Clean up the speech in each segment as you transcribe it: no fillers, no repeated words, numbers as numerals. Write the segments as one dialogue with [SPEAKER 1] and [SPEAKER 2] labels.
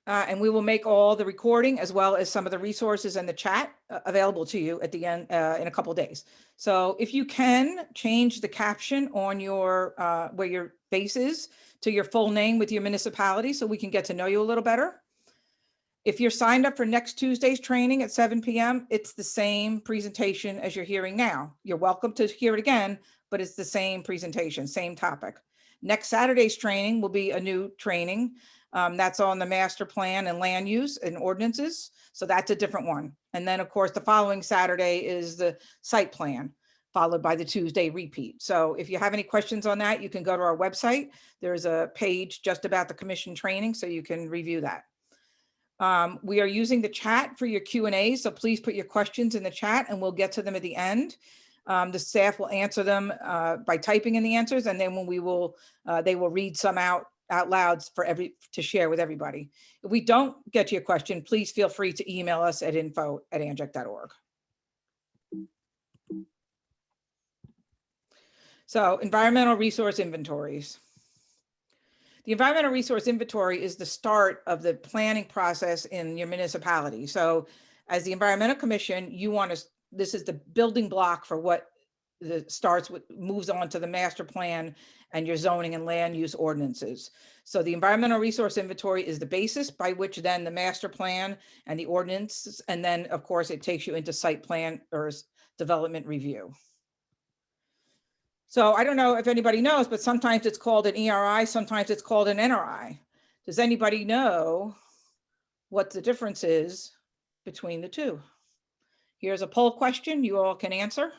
[SPEAKER 1] And we will make all the recording as well as some of the resources and the chat available to you at the end in a couple of days. So if you can change the caption on your where your face is to your full name with your municipality so we can get to know you a little better. If you're signed up for next Tuesday's training at 7 p.m., it's the same presentation as you're hearing now. You're welcome to hear it again, but it's the same presentation, same topic. Next Saturday's training will be a new training. That's on the master plan and land use and ordinances. So that's a different one. And then of course, the following Saturday is the site plan, followed by the Tuesday repeat. So if you have any questions on that, you can go to our website. There's a page just about the commission training, so you can review that. We are using the chat for your Q&A, so please put your questions in the chat and we'll get to them at the end. The staff will answer them by typing in the answers, and then when they will read some out loud to share with everybody. If we don't get to your question, please feel free to email us at info@anjec.org. So environmental resource inventories. The environmental resource inventory is the start of the planning process in your municipality. So as the Environmental Commission, this is the building block for what moves on to the master plan and your zoning and land use ordinances. So the environmental resource inventory is the basis by which then the master plan and the ordinance, and then of course it takes you into site plan or development review. So I don't know if anybody knows, but sometimes it's called an ERI, sometimes it's called an NRI. Does anybody know what the difference is between the two? Here's a poll question you all can answer.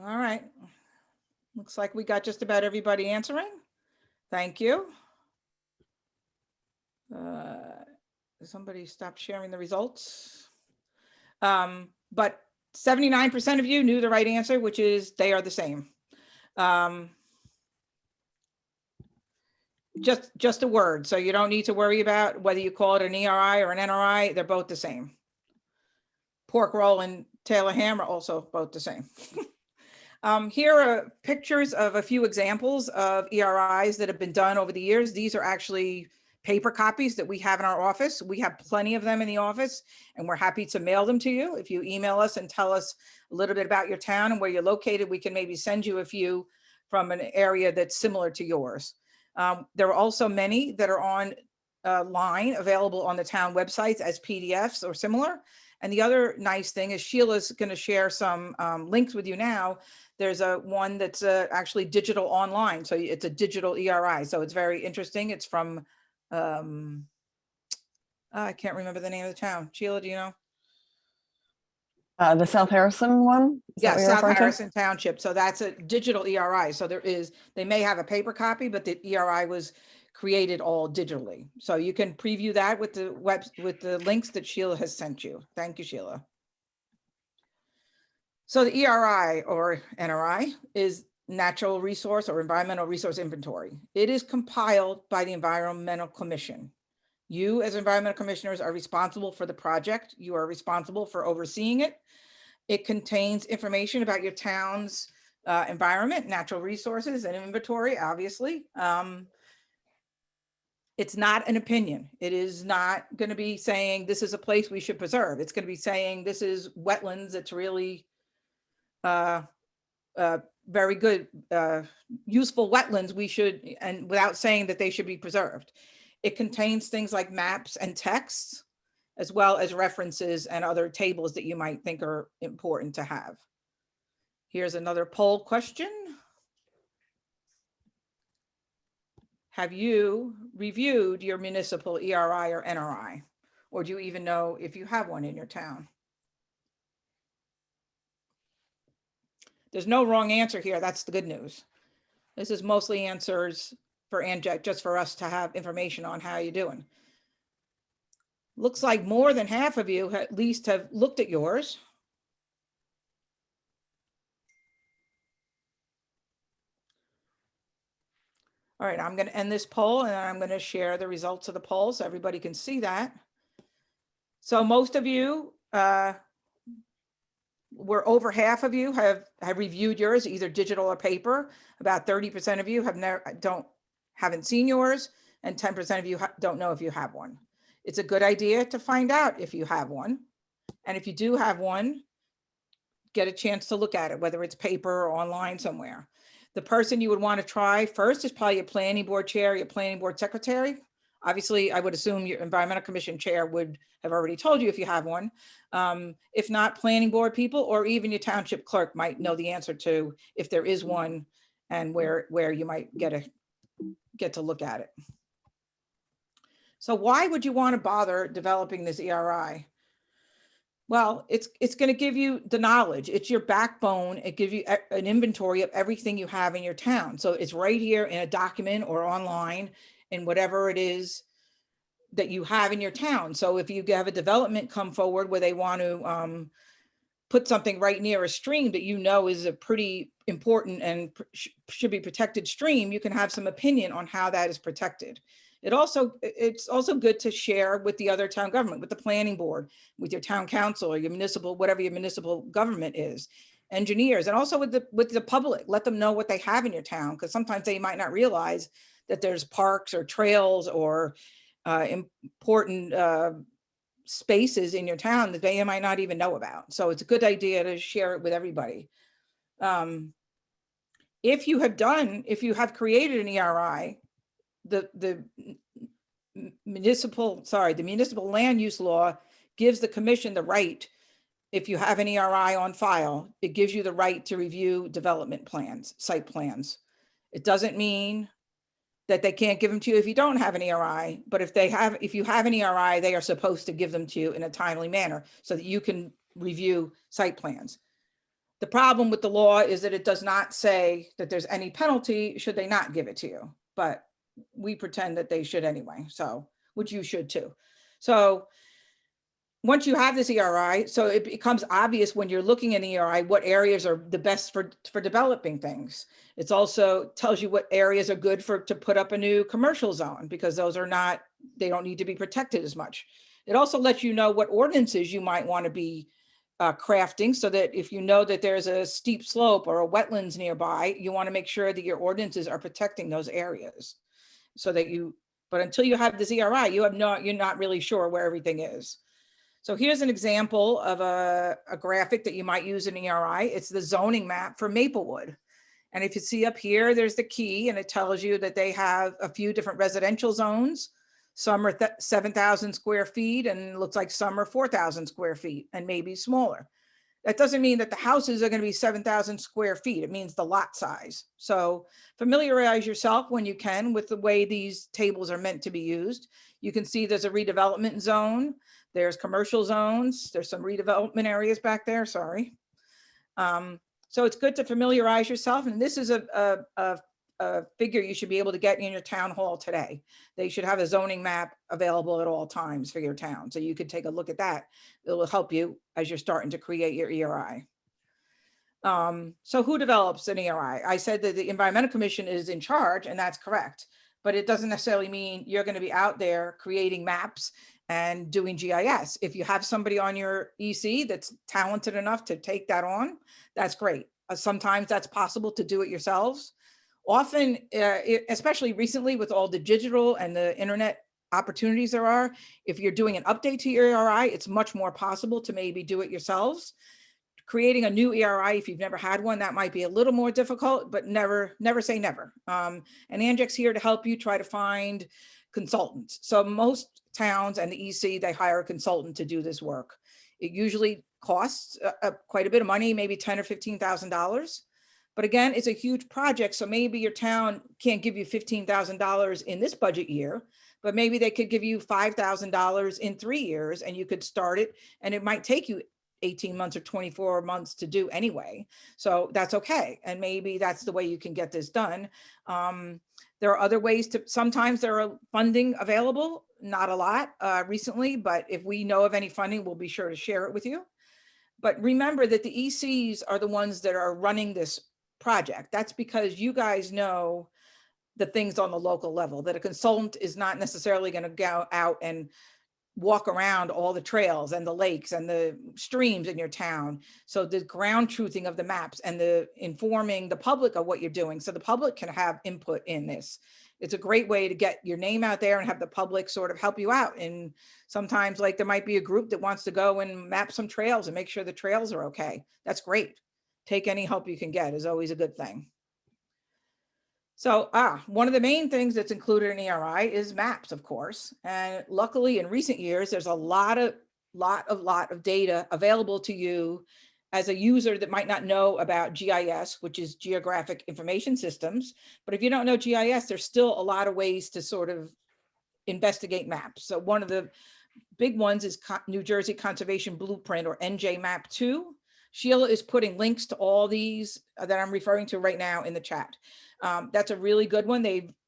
[SPEAKER 1] All right. Looks like we got just about everybody answering. Thank you. Somebody stop sharing the results. But 79% of you knew the right answer, which is they are the same. Just a word. So you don't need to worry about whether you call it an ERI or an NRI. They're both the same. Pork roll and Taylor ham are also both the same. Here are pictures of a few examples of ERIs that have been done over the years. These are actually paper copies that we have in our office. We have plenty of them in the office, and we're happy to mail them to you. If you email us and tell us a little bit about your town and where you're located, we can maybe send you a few from an area that's similar to yours. There are also many that are online, available on the town websites as PDFs or similar. And the other nice thing is Sheila's going to share some links with you now. There's one that's actually digital online. So it's a digital ERI. So it's very interesting. It's from, I can't remember the name of the town. Sheila, do you know?
[SPEAKER 2] The South Harrison one?
[SPEAKER 1] Yeah, South Harrison Township. So that's a digital ERI. So they may have a paper copy, but the ERI was created all digitally. So you can preview that with the links that Sheila has sent you. Thank you, Sheila. So the ERI or NRI is Natural Resource or Environmental Resource Inventory. It is compiled by the Environmental Commission. You as environmental commissioners are responsible for the project. You are responsible for overseeing it. It contains information about your town's environment, natural resources, and inventory, obviously. It's not an opinion. It is not going to be saying this is a place we should preserve. It's going to be saying this is wetlands. It's really very good, useful wetlands we should, and without saying that they should be preserved. It contains things like maps and texts, as well as references and other tables that you might think are important to have. Here's another poll question. Have you reviewed your municipal ERI or NRI? Or do you even know if you have one in your town? There's no wrong answer here. That's the good news. This is mostly answers for ANJEC, just for us to have information on how you're doing. Looks like more than half of you at least have looked at yours. All right, I'm going to end this poll and I'm going to share the results of the poll so everybody can see that. So most of you, we're over half of you have reviewed yours, either digital or paper. About 30% of you haven't seen yours, and 10% of you don't know if you have one. It's a good idea to find out if you have one. And if you do have one, get a chance to look at it, whether it's paper or online somewhere. The person you would want to try first is probably your planning board chair, your planning board secretary. Obviously, I would assume your environmental commission chair would have already told you if you have one. If not, planning board people or even your township clerk might know the answer to if there is one and where you might get to look at it. So why would you want to bother developing this ERI? Well, it's going to give you the knowledge. It's your backbone. It gives you an inventory of everything you have in your town. So it's right here in a document or online in whatever it is that you have in your town. So if you have a development come forward where they want to put something right near a stream that you know is a pretty important and should be protected stream, you can have some opinion on how that is protected. It's also good to share with the other town government, with the planning board, with your town council or your municipal, whatever your municipal government is, engineers, and also with the public. Let them know what they have in your town, because sometimes they might not realize that there's parks or trails or important spaces in your town that they might not even know about. So it's a good idea to share it with everybody. If you have created an ERI, the municipal land use law gives the commission the right, if you have an ERI on file, it gives you the right to review development plans, site plans. It doesn't mean that they can't give them to you if you don't have an ERI, but if you have an ERI, they are supposed to give them to you in a timely manner so that you can review site plans. The problem with the law is that it does not say that there's any penalty should they not give it to you, but we pretend that they should anyway, so, which you should too. So once you have this ERI, so it becomes obvious when you're looking at ERI, what areas are the best for developing things. It's also tells you what areas are good to put up a new commercial zone, because those are not, they don't need to be protected as much. It also lets you know what ordinances you might want to be crafting, so that if you know that there's a steep slope or a wetlands nearby, you want to make sure that your ordinances are protecting those areas. So that but until you have this ERI, you're not really sure where everything is. So here's an example of a graphic that you might use in ERI. It's the zoning map for Maplewood. And if you see up here, there's the key, and it tells you that they have a few different residential zones. Some are 7,000 square feet, and it looks like some are 4,000 square feet and maybe smaller. That doesn't mean that the houses are going to be 7,000 square feet. It means the lot size. So familiarize yourself when you can with the way these tables are meant to be used. You can see there's a redevelopment zone. There's commercial zones. There's some redevelopment areas back there, sorry. So it's good to familiarize yourself. And this is a figure you should be able to get in your town hall today. They should have a zoning map available at all times for your town. So you could take a look at that. It will help you as you're starting to create your ERI. So who develops an ERI? I said that the Environmental Commission is in charge, and that's correct. But it doesn't necessarily mean you're going to be out there creating maps and doing GIS. If you have somebody on your EC that's talented enough to take that on, that's great. Sometimes that's possible to do it yourselves. Often, especially recently with all the digital and the internet opportunities there are, if you're doing an update to your ERI, it's much more possible to maybe do it yourselves. Creating a new ERI, if you've never had one, that might be a little more difficult, but never say never. And Anjek's here to help you try to find consultants. So most towns and the EC, they hire a consultant to do this work. It usually costs quite a bit of money, maybe $10,000 or $15,000. But again, it's a huge project. So maybe your town can't give you $15,000 in this budget year, but maybe they could give you $5,000 in 3 years, and you could start it, and it might take you 18 months or 24 months to do anyway. So that's okay. And maybe that's the way you can get this done. There are other ways sometimes there are funding available, not a lot recently, but if we know of any funding, we'll be sure to share it with you. But remember that the ECs are the ones that are running this project. That's because you guys know the things on the local level, that a consultant is not necessarily going to go out and walk around all the trails and the lakes and the streams in your town. So the ground truthing of the maps and the informing the public of what you're doing, so the public can have input in this. It's a great way to get your name out there and have the public sort of help you out. And sometimes, like, there might be a group that wants to go and map some trails and make sure the trails are okay. That's great. Take any help you can get is always a good thing. So one of the main things that's included in ERI is maps, of course. And luckily in recent years, there's a lot of data available to you as a user that might not know about GIS, which is Geographic Information Systems. But if you don't know GIS, there's still a lot of ways to sort of investigate maps. So one of the big ones is New Jersey Conservation Blueprint, or NJ Map 2. Sheila is putting links to all these that I'm referring to right now in the chat. That's a really good one.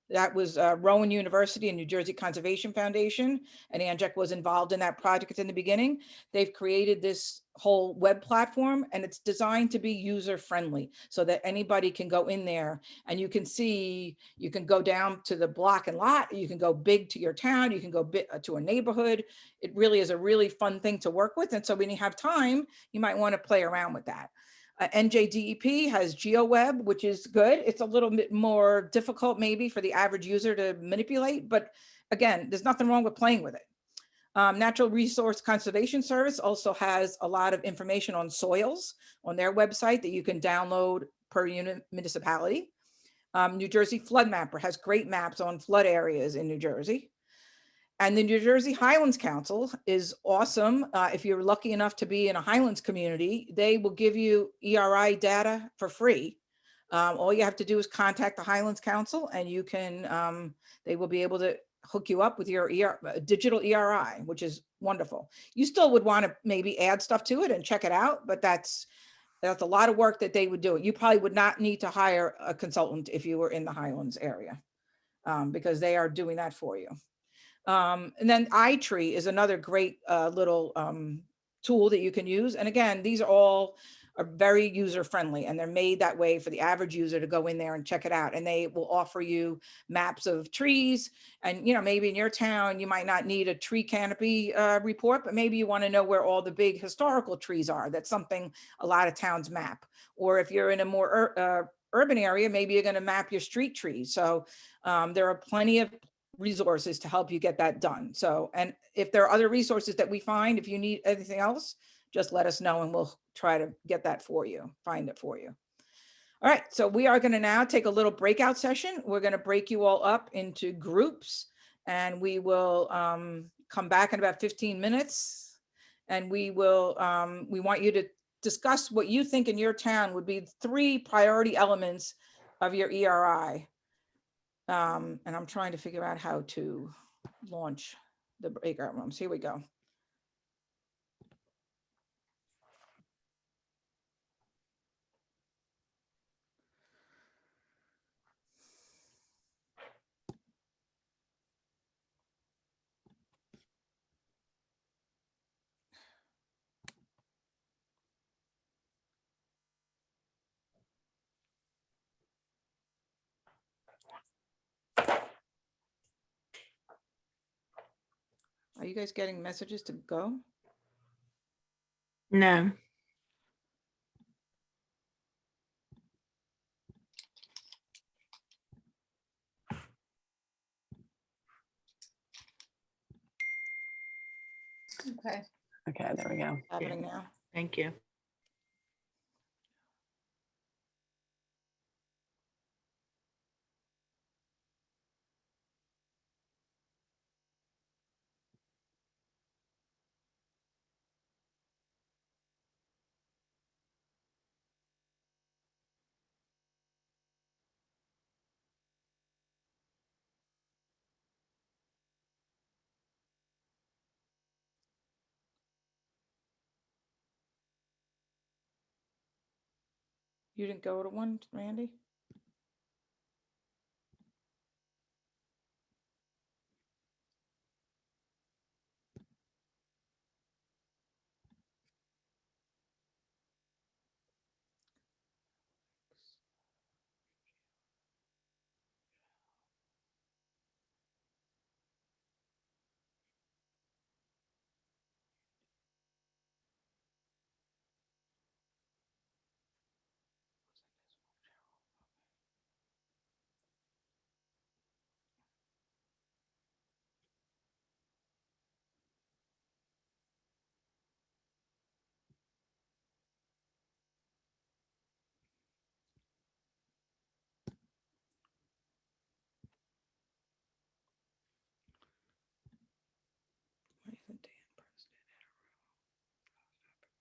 [SPEAKER 1] That was Rowan University and New Jersey Conservation Foundation, and Anjek was involved in that project in the beginning. They've created this whole web platform, and it's designed to be user friendly so that anybody can go in there and you can see, you can go down to the block and lot, you can go big to your town, you can go to a neighborhood. It really is a really fun thing to work with. And so when you have time, you might want to play around with that. NJDEP has GeoWeb, which is good. It's a little bit more difficult maybe for the average user to manipulate, but again, there's nothing wrong with playing with it. Natural Resource Conservation Service also has a lot of information on soils on their website that you can download per unit municipality. New Jersey Flood Mapper has great maps on flood areas in New Jersey. And the New Jersey Highlands Council is awesome. If you're lucky enough to be in a Highlands community, they will give you ERI data for free. All you have to do is contact the Highlands Council and you can, they will be able to hook you up with your digital ERI, which is wonderful. You still would want to maybe add stuff to it and check it out, but that's a lot of work that they would do. You probably would not need to hire a consultant if you were in the Highlands area, because they are doing that for you. And then iTree is another great little tool that you can use. And again, these are very user friendly, and they're made that way for the average user to go in there and check it out. And they will offer you maps of trees. And, you know, maybe in your town, you might not need a tree canopy report, but maybe you want to know where all the big historical trees are. That's something a lot of towns map. Or if you're in a more urban area, maybe you're going to map your street trees. So there are plenty of resources to help you get that done. So, and if there are other resources that we find, if you need anything else, just let us know and we'll try to get that for you, find it for you. All right, so we are going to now take a little breakout session. We're going to break you all up into groups, and we will come back in about 15 minutes. And we will, we want you to discuss what you think in your town would be 3 priority elements of your ERI. And I'm trying to figure out how to launch the breakout rooms. Here we go. Are you guys getting messages to go?
[SPEAKER 2] No.
[SPEAKER 1] Okay.
[SPEAKER 2] Okay, there we go.
[SPEAKER 1] Happening now.
[SPEAKER 2] Thank you.
[SPEAKER 1] You didn't go to one, Randy?